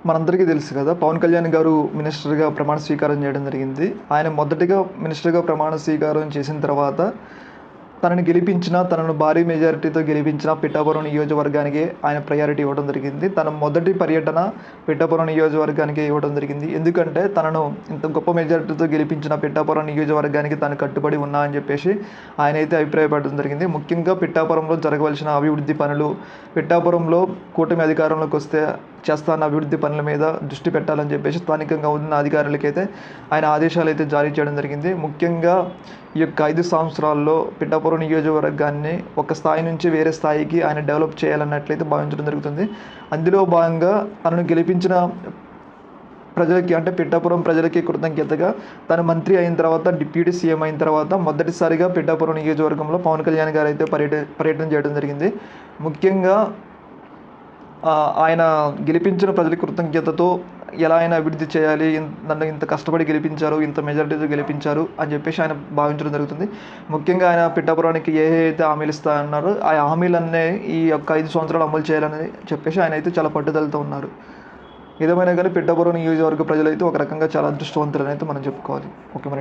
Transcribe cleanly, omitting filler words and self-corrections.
మనందరికీ తెలుసు కదా, పవన్ కళ్యాణ్ గారు మినిస్టర్గా ప్రమాణ స్వీకారం చేయడం జరిగింది. ఆయన మొదటిగా మినిస్టర్గా ప్రమాణ స్వీకారం చేసిన తర్వాత తనను భారీ మెజారిటీతో గెలిపించిన పిఠాపురం నియోజకవర్గానికి ఆయన ప్రయారిటీ ఇవ్వడం జరిగింది. తన మొదటి పర్యటన పిఠాపురం నియోజకవర్గానికి ఇవ్వడం జరిగింది. ఎందుకంటే తనను ఇంత గొప్ప మెజారిటీతో గెలిపించిన పిఠాపురం నియోజకవర్గానికి తాను కట్టుబడి ఉన్నా అని చెప్పేసి ఆయన అయితే అభిప్రాయపడడం జరిగింది. ముఖ్యంగా పిఠాపురంలో జరగవలసిన అభివృద్ధి పనులు, పిఠాపురంలో కూటమి అధికారంలోకి వస్తే చేస్తున్న అభివృద్ధి పనుల మీద దృష్టి పెట్టాలని చెప్పేసి స్థానికంగా ఉన్న అధికారులకైతే ఆయన ఆదేశాలు అయితే జారీ చేయడం జరిగింది. ముఖ్యంగా ఈ యొక్క 5 సంవత్సరాల్లో పిఠాపురం నియోజకవర్గాన్ని ఒక స్థాయి నుంచి వేరే స్థాయికి ఆయన డెవలప్ చేయాలన్నట్లయితే భావించడం జరుగుతుంది. అందులో భాగంగా తనను గెలిపించిన ప్రజలకి, అంటే పిఠాపురం ప్రజలకి కృతజ్ఞతగా తను మంత్రి అయిన తర్వాత, డిప్యూటీ సీఎం అయిన తర్వాత మొదటిసారిగా పిఠాపురం నియోజకవర్గంలో పవన్ కళ్యాణ్ గారు అయితే పర్యటన చేయడం జరిగింది. ముఖ్యంగా ఆయన గెలిపించిన ప్రజల కృతజ్ఞతతో ఎలా అయినా అభివృద్ధి చేయాలి, నన్ను ఇంత కష్టపడి గెలిపించారు, ఇంత మెజారిటీతో గెలిపించారు అని చెప్పేసి ఆయన భావించడం జరుగుతుంది. ముఖ్యంగా ఆయన పిఠాపురానికి ఏ అయితే హామీలు ఇస్తా అన్నారో ఆ హామీలన్నీ ఈ యొక్క 5 సంవత్సరాలు అమలు చేయాలని చెప్పేసి ఆయన అయితే చాలా పట్టుదలతో ఉన్నారు. ఏదేమైనా కానీ పిఠాపురం నియోజకవర్గ ప్రజలైతే ఒక రకంగా చాలా అదృష్టవంతులని అయితే మనం చెప్పుకోవాలి. ఓకే మరి.